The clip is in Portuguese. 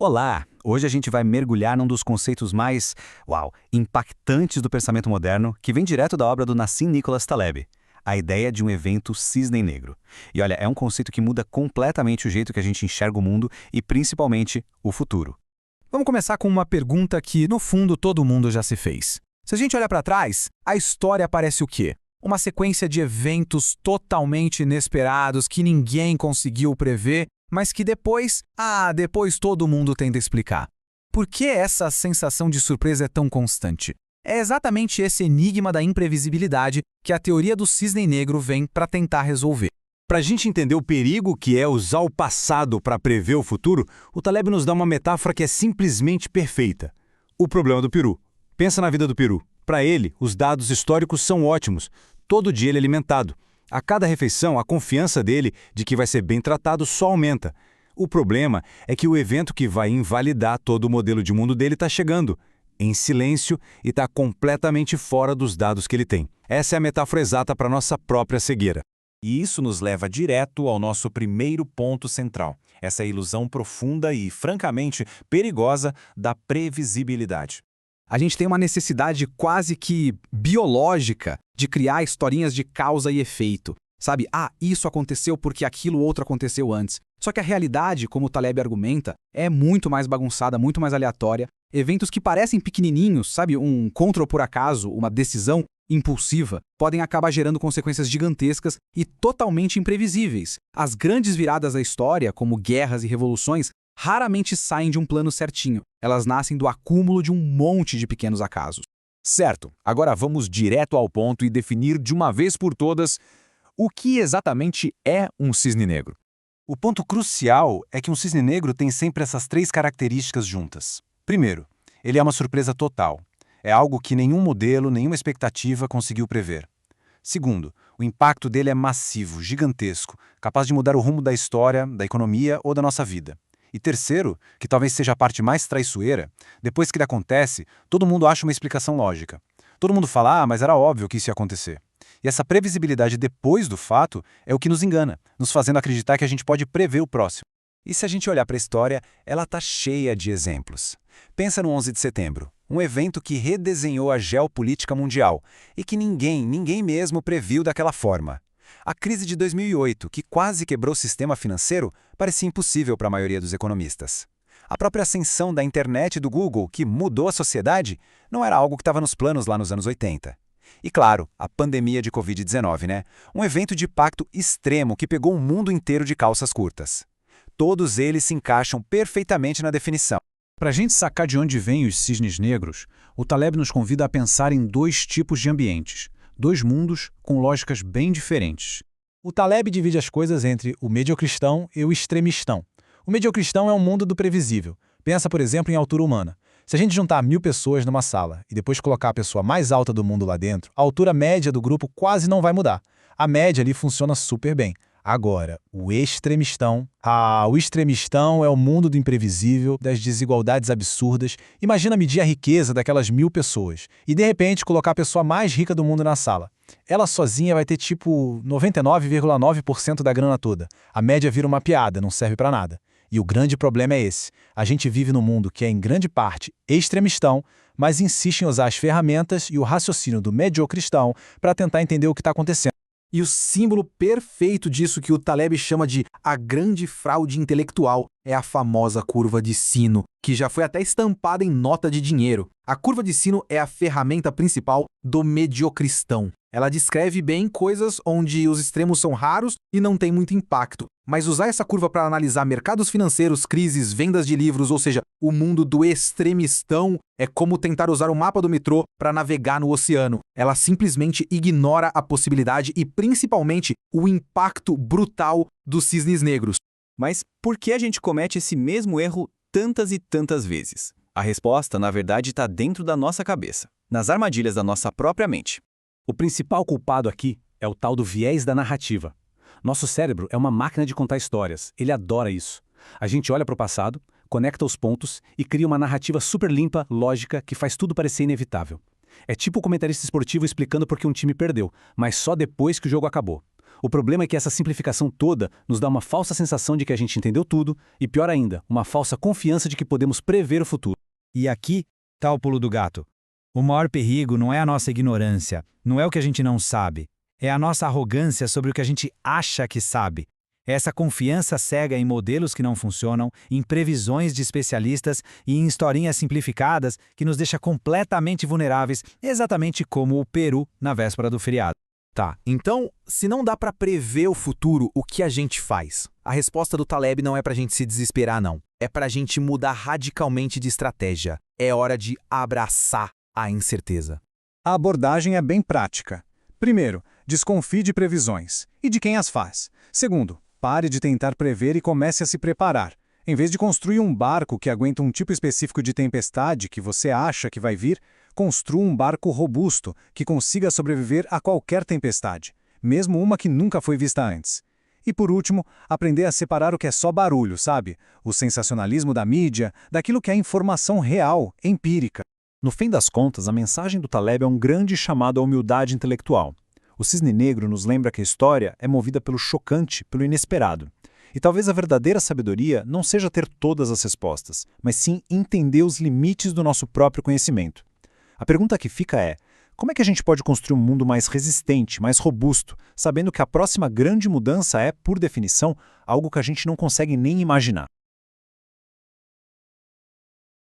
Olá! Hoje a gente vai mergulhar num dos conceitos mais, impactantes do pensamento moderno, que vem direto da obra do Nassim Nicholas Taleb, a ideia de um evento cisne negro. E olha, é um conceito que muda completamente o jeito que a gente enxerga o mundo e principalmente o futuro. Vamos começar com uma pergunta que, no fundo, todo mundo já se fez. Se a gente olha para trás, a história parece o quê? Uma sequência de eventos totalmente inesperados que ninguém conseguiu prever, mas que depois todo mundo tenta explicar. Por que essa sensação de surpresa é tão constante? É exatamente esse enigma da imprevisibilidade que a teoria do cisne negro vem para tentar resolver. Para a gente entender o perigo que é usar o passado para prever o futuro, o Taleb nos dá uma metáfora que é simplesmente perfeita. O problema do peru. Pensa na vida do peru. Para ele, os dados históricos são ótimos. Todo dia ele é alimentado. A cada refeição, a confiança dele de que vai ser bem tratado só aumenta. O problema é que o evento que vai invalidar todo o modelo de mundo dele está chegando, em silêncio e está completamente fora dos dados que ele tem. Essa é a metáfora exata para a nossa própria cegueira. E isso nos leva direto ao nosso primeiro ponto central, essa ilusão profunda e, francamente, perigosa da previsibilidade. A gente tem uma necessidade quase que biológica de criar historinhas de causa e efeito. Sabe, isso aconteceu porque aquilo outro aconteceu antes. Só que a realidade, como o Taleb argumenta, é muito mais bagunçada, muito mais aleatória. Eventos que parecem pequenininhos, sabe, um controle por acaso, uma decisão impulsiva, podem acabar gerando consequências gigantescas e totalmente imprevisíveis. As grandes viradas da história, como guerras e revoluções, raramente saem de um plano certinho. Elas nascem do acúmulo de um monte de pequenos acasos. Certo, agora vamos direto ao ponto e definir de uma vez por todas o que exatamente é um cisne negro. O ponto crucial é que um cisne negro tem sempre essas três características juntas. Primeiro, ele é uma surpresa total. É algo que nenhum modelo, nenhuma expectativa conseguiu prever. Segundo, o impacto dele é massivo, gigantesco, capaz de mudar o rumo da história, da economia ou da nossa vida. E terceiro, que talvez seja a parte mais traiçoeira, depois que ele acontece, todo mundo acha uma explicação lógica. Todo mundo fala, mas era óbvio que isso ia acontecer. E essa previsibilidade depois do fato é o que nos engana, nos fazendo acreditar que a gente pode prever o próximo. E se a gente olhar para a história, ela está cheia de exemplos. Pensa no 11 de setembro, um evento que redesenhou a geopolítica mundial e que ninguém mesmo previu daquela forma. A crise de 2008, que quase quebrou o sistema financeiro, parecia impossível para a maioria dos economistas. A própria ascensão da internet e do Google, que mudou a sociedade, não era algo que estava nos planos lá nos anos 80. E claro, a pandemia de Covid-19, né? Um evento de impacto extremo que pegou o mundo inteiro de calças curtas. Todos eles se encaixam perfeitamente na definição. Para a gente sacar de onde vêm os cisnes negros, o Taleb nos convida a pensar em dois tipos de ambientes. Dois mundos com lógicas bem diferentes. O Taleb divide as coisas entre o mediocristão e o extremistão. O mediocristão é um mundo do previsível. Pensa, por exemplo, em altura humana. Se a gente juntar 1000 pessoas numa sala e depois colocar a pessoa mais alta do mundo lá dentro, a altura média do grupo quase não vai mudar. A média ali funciona super bem. Agora, o extremistão é o mundo do imprevisível, das desigualdades absurdas. Imagina medir a riqueza daquelas 1000 pessoas e, de repente, colocar a pessoa mais rica do mundo na sala. Ela sozinha vai ter tipo 99,9% da grana toda. A média vira uma piada, não serve para nada. E o grande problema é esse. A gente vive num mundo que é, em grande parte, extremistão, mas insiste em usar as ferramentas e o raciocínio do mediocristão para tentar entender o que está acontecendo. E o símbolo perfeito disso que o Taleb chama de a grande fraude intelectual é a famosa curva de sino, que já foi até estampada em nota de dinheiro. A curva de sino é a ferramenta principal do mediocristão. Ela descreve bem coisas onde os extremos são raros e não tem muito impacto. Mas usar essa curva para analisar mercados financeiros, crises, vendas de livros, ou seja, o mundo do extremistão, é como tentar usar o mapa do metrô para navegar no oceano. Ela simplesmente ignora a possibilidade e, principalmente, o impacto brutal dos cisnes negros. Mas por que a gente comete esse mesmo erro tantas e tantas vezes? A resposta, na verdade, está dentro da nossa cabeça, nas armadilhas da nossa própria mente. O principal culpado aqui é o tal do viés da narrativa. Nosso cérebro é uma máquina de contar histórias, ele adora isso. A gente olha para o passado, conecta os pontos e cria uma narrativa super limpa, lógica, que faz tudo parecer inevitável. É tipo o comentarista esportivo explicando por que um time perdeu, mas só depois que o jogo acabou. O problema é que essa simplificação toda nos dá uma falsa sensação de que a gente entendeu tudo e, pior ainda, uma falsa confiança de que podemos prever o futuro. E aqui está o pulo do gato. O maior perigo não é a nossa ignorância, não é o que a gente não sabe. É a nossa arrogância sobre o que a gente acha que sabe. É essa confiança cega em modelos que não funcionam, em previsões de especialistas e em historinhas simplificadas que nos deixa completamente vulneráveis, exatamente como o Peru na véspera do feriado. Tá, então, se não dá para prever o futuro, o que a gente faz? A resposta do Taleb não é pra gente se desesperar, não. É pra gente mudar radicalmente de estratégia. É hora de abraçar a incerteza. A abordagem é bem prática. Primeiro, desconfie de previsões e de quem as faz. Segundo, pare de tentar prever e comece a se preparar. Em vez de construir um barco que aguenta um tipo específico de tempestade que você acha que vai vir, construa um barco robusto que consiga sobreviver a qualquer tempestade, mesmo uma que nunca foi vista antes. E por último, aprender a separar o que é só barulho, sabe? O sensacionalismo da mídia, daquilo que é informação real, empírica. No fim das contas, a mensagem do Taleb é um grande chamado à humildade intelectual. O Cisne Negro nos lembra que a história é movida pelo chocante, pelo inesperado. E talvez a verdadeira sabedoria não seja ter todas as respostas, mas sim entender os limites do nosso próprio conhecimento. A pergunta que fica é: como é que a gente pode construir um mundo mais resistente, mais robusto, sabendo que a próxima grande mudança é, por definição, algo que a gente não consegue nem imaginar?